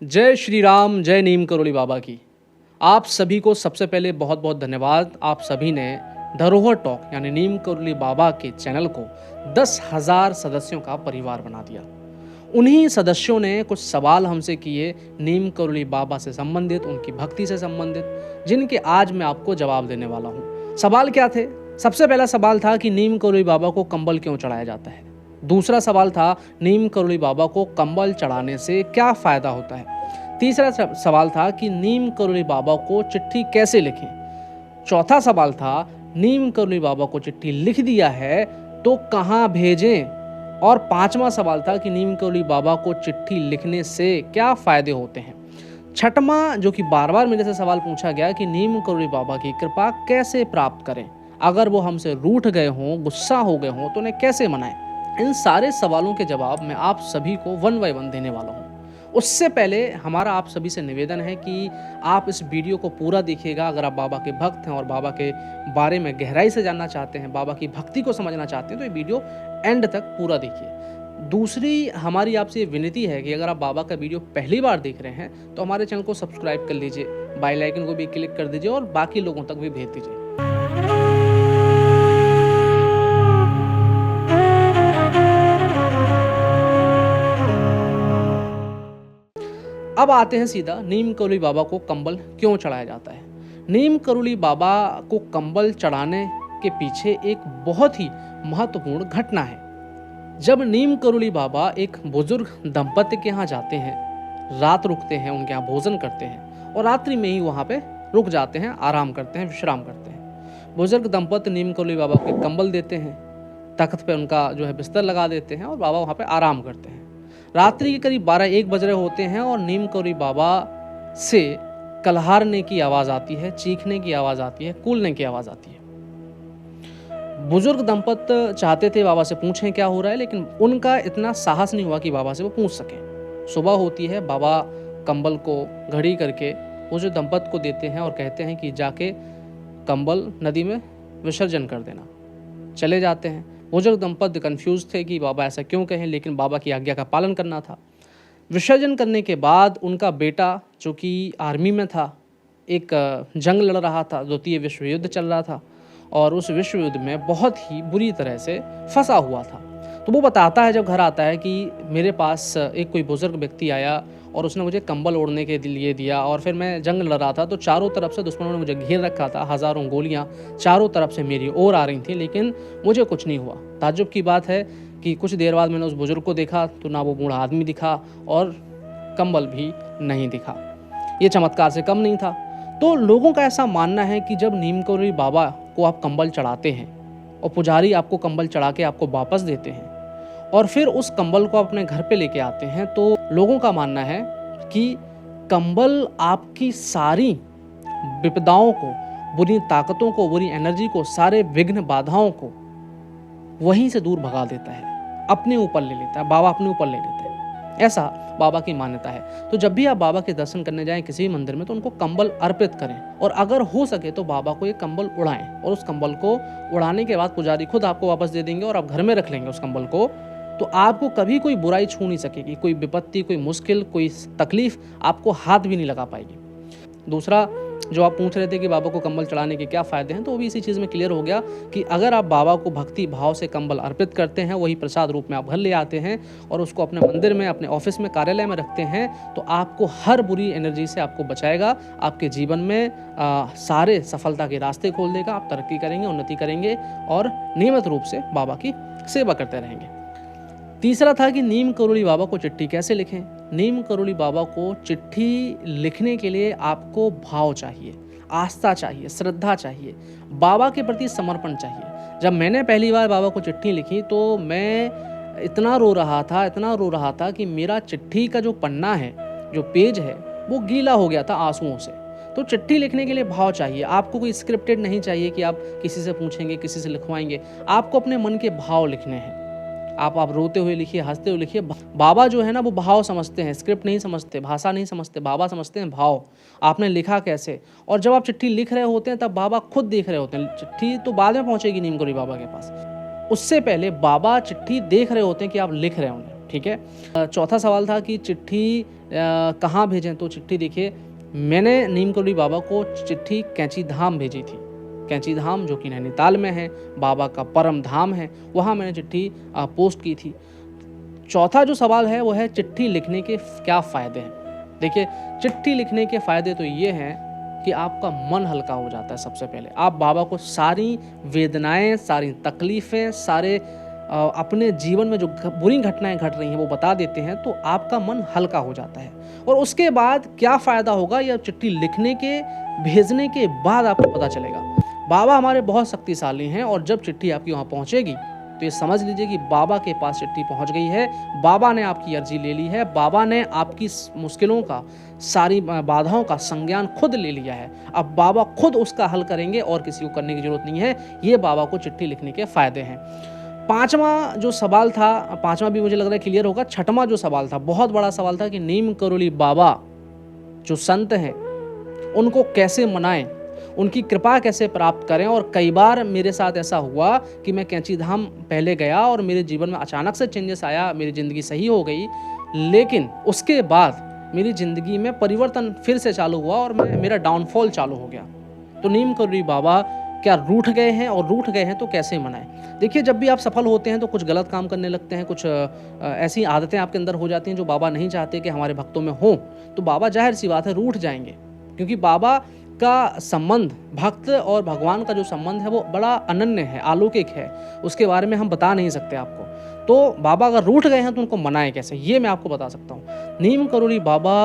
जय श्री राम, जय नीम करोली बाबा की। आप सभी को सबसे पहले बहुत बहुत धन्यवाद। आप सभी ने धरोहर टॉक यानी नीम करोली बाबा के चैनल को 10,000 सदस्यों का परिवार बना दिया। उन्हीं सदस्यों ने कुछ सवाल हमसे किए नीम करोली बाबा से संबंधित, उनकी भक्ति से संबंधित, जिनके आज मैं आपको जवाब देने वाला हूँ। सवाल क्या थे? सबसे पहला सवाल था कि नीम करोली बाबा को कंबल क्यों चढ़ाया जाता है। दूसरा सवाल था नीम करोली बाबा को कंबल चढ़ाने से क्या फायदा होता है। तीसरा सवाल था कि नीम करोली बाबा को चिट्ठी कैसे लिखें। चौथा सवाल था नीम करोली बाबा को चिट्ठी लिख दिया है तो कहाँ भेजें। और पांचवा सवाल था कि नीम करोली बाबा को चिट्ठी लिखने से क्या फायदे होते हैं। छठवां, जो कि बार बार मेरे से सवाल पूछा गया कि नीम करोली बाबा की कृपा कैसे प्राप्त करें, अगर वो हमसे रूठ गए हों, गुस्सा हो गए हों तो उन्हें कैसे मनाएं। इन सारे सवालों के जवाब मैं आप सभी को वन बाय वन देने वाला हूँ। उससे पहले हमारा आप सभी से निवेदन है कि आप इस वीडियो को पूरा देखिएगा। अगर आप बाबा के भक्त हैं और बाबा के बारे में गहराई से जानना चाहते हैं, बाबा की भक्ति को समझना चाहते हैं, तो ये वीडियो एंड तक पूरा देखिए। दूसरी हमारी आपसे विनती है कि अगर आप बाबा का वीडियो पहली बार देख रहे हैं तो हमारे चैनल को सब्सक्राइब कर लीजिए, बेल आइकन को भी क्लिक कर दीजिए और बाकी लोगों तक भी भेज दीजिए। अब आते हैं सीधा नीम करोली बाबा को कंबल क्यों चढ़ाया जाता है। नीम करोली बाबा को कंबल चढ़ाने के पीछे एक बहुत ही महत्वपूर्ण घटना है। जब नीम करोली बाबा एक बुजुर्ग दंपति के यहाँ जाते हैं, रात रुकते हैं, उनके यहाँ भोजन करते हैं और रात्रि में ही वहाँ पे रुक जाते हैं, आराम करते हैं, विश्राम करते हैं। बुजुर्ग दंपति नीम करोली बाबा को कंबल देते हैं, तख्त पे उनका जो है बिस्तर लगा देते हैं और बाबा वहाँ पे आराम करते हैं। रात्रि के करीब 12-1 बज रहे होते हैं और नीम करोली बाबा से कलहारने की आवाज़ आती है, चीखने की आवाज़ आती है, कूलने की आवाज़ आती है। बुजुर्ग दंपत चाहते थे बाबा से पूछें क्या हो रहा है, लेकिन उनका इतना साहस नहीं हुआ कि बाबा से वो पूछ सकें। सुबह होती है, बाबा कंबल को घड़ी करके बुजुर्ग दंपत को देते हैं और कहते हैं कि जाके कंबल नदी में विसर्जन कर देना। चले जाते हैं। बुजुर्ग दंपति कंफ्यूज थे कि बाबा ऐसा क्यों कहें, लेकिन बाबा की आज्ञा का पालन करना था। विसर्जन करने के बाद उनका बेटा, जो कि आर्मी में था, एक जंग लड़ रहा था, द्वितीय विश्व युद्ध चल रहा था और उस विश्व युद्ध में बहुत ही बुरी तरह से फंसा हुआ था। तो वो बताता है जब घर आता है कि मेरे पास एक कोई बुजुर्ग व्यक्ति आया और उसने मुझे कंबल ओढ़ने के लिए दिया और फिर मैं जंग लड़ रहा था तो चारों तरफ से दुश्मनों ने मुझे घेर रखा था। हज़ारों गोलियां चारों तरफ से मेरी ओर आ रही थी, लेकिन मुझे कुछ नहीं हुआ। ताज्जुब की बात है कि कुछ देर बाद मैंने उस बुजुर्ग को देखा तो ना वो बूढ़ा आदमी दिखा और कंबल भी नहीं दिखा। ये चमत्कार से कम नहीं था। तो लोगों का ऐसा मानना है कि जब नीम करोली बाबा को आप कंबल चढ़ाते हैं और पुजारी आपको कंबल चढ़ा के आपको वापस देते हैं और फिर उस कंबल को अपने घर पे लेके आते हैं, तो लोगों का मानना है कि कंबल आपकी सारी विपदाओं को, बुरी ताकतों को, बुरी एनर्जी को, सारे विघ्न बाधाओं को वहीं से दूर भगा देता है, अपने ऊपर ले लेता है, बाबा अपने ऊपर ले लेते हैं। ऐसा बाबा की मान्यता है। तो जब भी आप बाबा के दर्शन करने जाएं किसी भी मंदिर में तो उनको कंबल अर्पित करें और अगर हो सके तो बाबा को ये कंबल उड़ाएं और उस कंबल को उड़ाने के बाद पुजारी खुद आपको वापस दे देंगे और आप घर में रख लेंगे उस कंबल को। तो आपको कभी कोई बुराई छू नहीं सकेगी, कोई विपत्ति, कोई मुश्किल, कोई तकलीफ आपको हाथ भी नहीं लगा पाएगी। दूसरा, जो आप पूछ रहे थे कि बाबा को कंबल चढ़ाने के क्या फ़ायदे हैं, तो वो भी इसी चीज़ में क्लियर हो गया कि अगर आप बाबा को भक्ति भाव से कंबल अर्पित करते हैं, वही प्रसाद रूप में आप घर ले आते हैं और उसको अपने मंदिर में, अपने ऑफिस में, कार्यालय में रखते हैं, तो आपको हर बुरी एनर्जी से आपको बचाएगा। आपके जीवन में सारे सफलता के रास्ते खोल देगा। आप तरक्की करेंगे, उन्नति करेंगे और नियमित रूप से बाबा की सेवा करते रहेंगे। तीसरा था कि नीम करोली बाबा को चिट्ठी कैसे लिखें। नीम करोली बाबा को चिट्ठी लिखने के लिए आपको भाव चाहिए, आस्था चाहिए, श्रद्धा चाहिए, बाबा के प्रति समर्पण चाहिए। जब मैंने पहली बार बाबा को चिट्ठी लिखी तो मैं इतना रो रहा था कि मेरा चिट्ठी का जो पन्ना है, जो पेज है, वो गीला हो गया था आंसुओं से। तो चिट्ठी लिखने के लिए भाव चाहिए। आपको कोई स्क्रिप्टेड नहीं चाहिए कि आप किसी से पूछेंगे, किसी से लिखवाएंगे। आपको अपने मन के भाव लिखने हैं। आप रोते हुए लिखिए, हंसते हुए लिखिए। बाबा जो है ना, वो भाव समझते हैं, स्क्रिप्ट नहीं समझते, भाषा नहीं समझते। बाबा समझते हैं भाव, आपने लिखा कैसे। और जब आप चिट्ठी लिख रहे होते हैं तब बाबा खुद देख रहे होते हैं। चिट्ठी तो बाद में पहुंचेगी नीम करोली बाबा के पास, उससे पहले बाबा चिट्ठी देख रहे होते हैं कि आप लिख रहे होंगे। ठीक है। चौथा सवाल था कि चिट्ठी कहाँ भेजें, तो चिट्ठी देखिए मैंने नीम करोली बाबा को चिट्ठी कैंची धाम भेजी थी। कैंची धाम जो कि नैनीताल में है, बाबा का परम धाम है, वहाँ मैंने चिट्ठी पोस्ट की थी। चौथा जो सवाल है वो है चिट्ठी लिखने के क्या फ़ायदे हैं। देखिए चिट्ठी लिखने के फ़ायदे तो ये हैं कि आपका मन हल्का हो जाता है। सबसे पहले आप बाबा को सारी वेदनाएं, सारी तकलीफ़ें, सारे अपने जीवन में जो बुरी घटनाएं घट रही हैं वो बता देते हैं, तो आपका मन हल्का हो जाता है। और उसके बाद क्या फ़ायदा होगा यह चिट्ठी लिखने के, भेजने के बाद आपको पता चलेगा। बाबा हमारे बहुत शक्तिशाली हैं और जब चिट्ठी आपकी वहाँ पहुँचेगी तो ये समझ लीजिए कि बाबा के पास चिट्ठी पहुंच गई है, बाबा ने आपकी अर्जी ले ली है, बाबा ने आपकी मुश्किलों का, सारी बाधाओं का संज्ञान खुद ले लिया है। अब बाबा खुद उसका हल करेंगे और किसी को करने की जरूरत नहीं है। ये बाबा को चिट्ठी लिखने के फ़ायदे हैं। पाँचवा जो सवाल था, पाँचवा भी मुझे लग रहा है क्लियर होगा। छठवां जो सवाल था, बहुत बड़ा सवाल था कि नीम करोली बाबा जो संत हैं उनको कैसे मनाएं, उनकी कृपा कैसे प्राप्त करें। और कई बार मेरे साथ ऐसा हुआ कि मैं कैंची धाम पहले गया और मेरे जीवन में अचानक से चेंजेस आया, मेरी ज़िंदगी सही हो गई, लेकिन उसके बाद मेरी ज़िंदगी में परिवर्तन फिर से चालू हुआ और मेरा डाउनफॉल चालू हो गया। तो नीम करोली बाबा क्या रूठ गए हैं, और रूठ गए हैं तो कैसे मनाएं। देखिए जब भी आप सफल होते हैं तो कुछ गलत काम करने लगते हैं, कुछ ऐसी आदतें आपके अंदर हो जाती हैं जो बाबा नहीं चाहते कि हमारे भक्तों में हो, तो बाबा जाहिर सी बात है रूठ जाएंगे। क्योंकि बाबा का संबंध, भक्त और भगवान का जो संबंध है वो बड़ा अनन्य है, अलौकिक है, उसके बारे में हम बता नहीं सकते आपको। तो बाबा अगर रूठ गए हैं तो उनको मनाएं कैसे, ये मैं आपको बता सकता हूँ। नीम करोली बाबा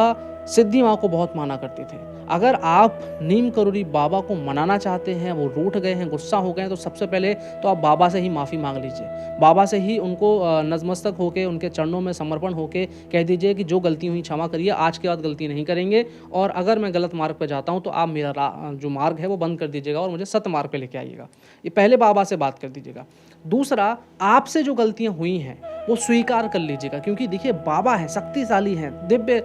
सिद्धि माँ को बहुत माना करते थे। अगर आप नीम करोली बाबा को मनाना चाहते हैं, वो रूठ गए हैं, गुस्सा हो गए हैं, तो सबसे पहले तो आप बाबा से ही माफ़ी मांग लीजिए। बाबा से ही उनको नतमस्तक होके, उनके चरणों में समर्पण होके कह दीजिए कि जो गलती हुई क्षमा करिए, आज के बाद गलती नहीं करेंगे, और अगर मैं गलत मार्ग पर जाता हूँ तो आप मेरा जो मार्ग है वो बंद कर दीजिएगा और मुझे सत्य मार्ग पर लेके आइएगा। ये पहले बाबा से बात कर दीजिएगा। दूसरा, आपसे जो गलतियाँ हुई हैं वो स्वीकार कर लीजिएगा, क्योंकि देखिए बाबा है, शक्तिशाली हैं, दिव्य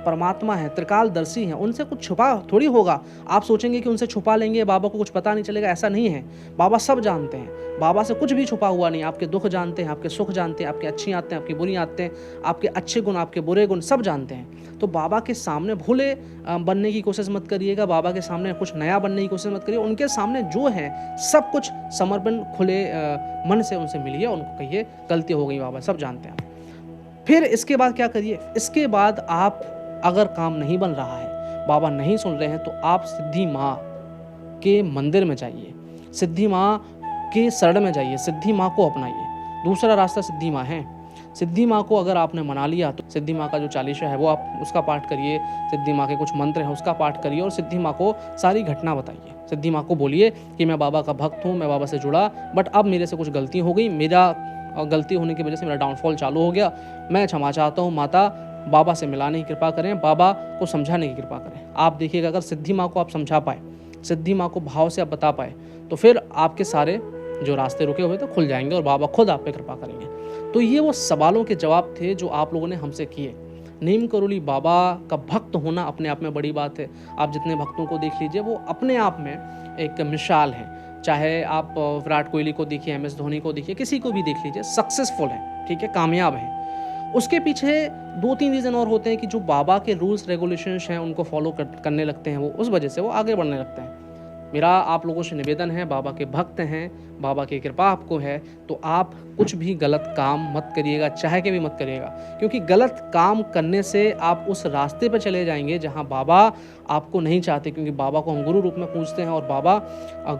परमात्मा है, त्रिकालदर्शी हैं, उनसे कुछ छुपा थोड़ी होगा। आप सोचेंगे कि उनसे छुपा लेंगे, बाबा को कुछ पता नहीं चलेगा, ऐसा नहीं है। बाबा सब जानते हैं, बाबा से कुछ भी छुपा हुआ नहीं। आपके दुख जानते हैं, आपके सुख जानते हैं, आपकी अच्छी आदतें, आपकी बुरी आदतें, आपके अच्छे गुण, आपके बुरे गुण सब जानते हैं। तो बाबा के सामने भोले बनने की कोशिश मत करिएगा, बाबा के सामने कुछ नया बनने की कोशिश मत करिए। उनके सामने जो है सब कुछ समर्पण, खुले मन से उनसे मिलिए, उनको कहिए गलती हो गई, बाबा सब जानते हैं। फिर इसके बाद क्या करिए, इसके बाद आप अगर काम नहीं बन रहा है, बाबा नहीं सुन रहे हैं, तो आप सिद्धि माँ के मंदिर में जाइए, सिद्धि माँ के शरण में जाइए, सिद्धि माँ को अपनाइए। दूसरा रास्ता सिद्धि माँ है। सिद्धि माँ को अगर आपने मना लिया तो सिद्धि माँ का जो चालीसा है वो आप उसका पाठ करिए, सिद्धि माँ के कुछ मंत्र हैं उसका पाठ करिए, और सिद्धि माँ को सारी घटना बताइए। सिद्धि माँ को बोलिए कि मैं बाबा का भक्त हूँ, मैं बाबा से जुड़ा, बट अब मेरे से कुछ गलती हो गई, मेरा गलती होने की वजह से मेरा डाउनफॉल चालू हो गया, मैं क्षमा चाहता हूँ। माता, बाबा से मिलाने की कृपा करें, बाबा को समझाने की कृपा करें। आप देखिएगा अगर सिद्धि माँ को आप समझा पाए, सिद्धि माँ को भाव से आप बता पाए, तो फिर आपके सारे जो रास्ते रुके हुए थे खुल जाएंगे और बाबा खुद आप पे कृपा करेंगे। तो ये वो सवालों के जवाब थे जो आप लोगों ने हमसे किए। नीम करोली बाबा का भक्त होना अपने आप में बड़ी बात है। आप जितने भक्तों को देख लीजिए वो अपने आप में एक मिसाल है। चाहे आप विराट कोहली को देखिए, MS धोनी को देखिए, किसी को भी देख लीजिए, सक्सेसफुल है, ठीक है, कामयाब है। उसके पीछे 2-3 रीज़न और होते हैं कि जो बाबा के रूल्स रेगुलेशंस हैं उनको फॉलो करने लगते हैं, वो उस वजह से वो आगे बढ़ने लगते हैं। मेरा आप लोगों से निवेदन है, बाबा के भक्त हैं, बाबा की कृपा आपको है, तो आप कुछ भी गलत काम मत करिएगा, चाहे के भी मत करिएगा, क्योंकि गलत काम करने से आप उस रास्ते पर चले जाएंगे जहां बाबा आपको नहीं चाहते। क्योंकि बाबा को हम गुरु रूप में पूजते हैं और बाबा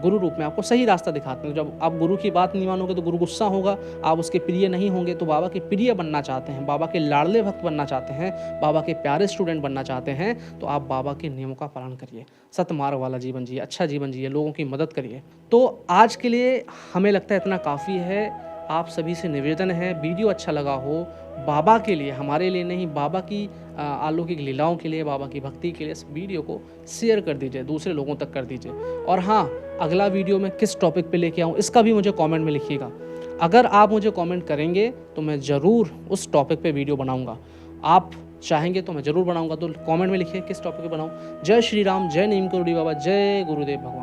गुरु रूप में आपको सही रास्ता दिखाते हैं। जब आप गुरु की बात नहीं मानोगे तो गुरु गुस्सा होगा, आप उसके प्रिय नहीं होंगे। तो बाबा के प्रिय बनना चाहते हैं, बाबा के लाडले भक्त बनना चाहते हैं, बाबा के प्यारे स्टूडेंट बनना चाहते हैं, तो आप बाबा के नियमों का पालन करिए, सतमार्ग वाला जीवन जिए, अच्छा जीवन जिए, लोगों की मदद करिए। तो आज के लिए हमें लगता है इतना काफ़ी है। आप सभी से निवेदन है, वीडियो अच्छा लगा हो, बाबा के लिए, हमारे लिए नहीं, बाबा की अलौकिक लीलाओं के लिए, बाबा की भक्ति के लिए इस वीडियो को शेयर कर दीजिए, दूसरे लोगों तक कर दीजिए। और हाँ, अगला वीडियो मैं किस टॉपिक पे लेके आऊँ इसका भी मुझे कमेंट में लिखिएगा। अगर आप मुझे कमेंट करेंगे तो मैं ज़रूर उस टॉपिक पे वीडियो बनाऊँगा। आप चाहेंगे तो मैं ज़रूर बनाऊँगा, तो कमेंट में लिखिए किस टॉपिक पे बनाऊँ। जय श्री राम, जय नीम करोली बाबा, जय गुरुदेव भगवान।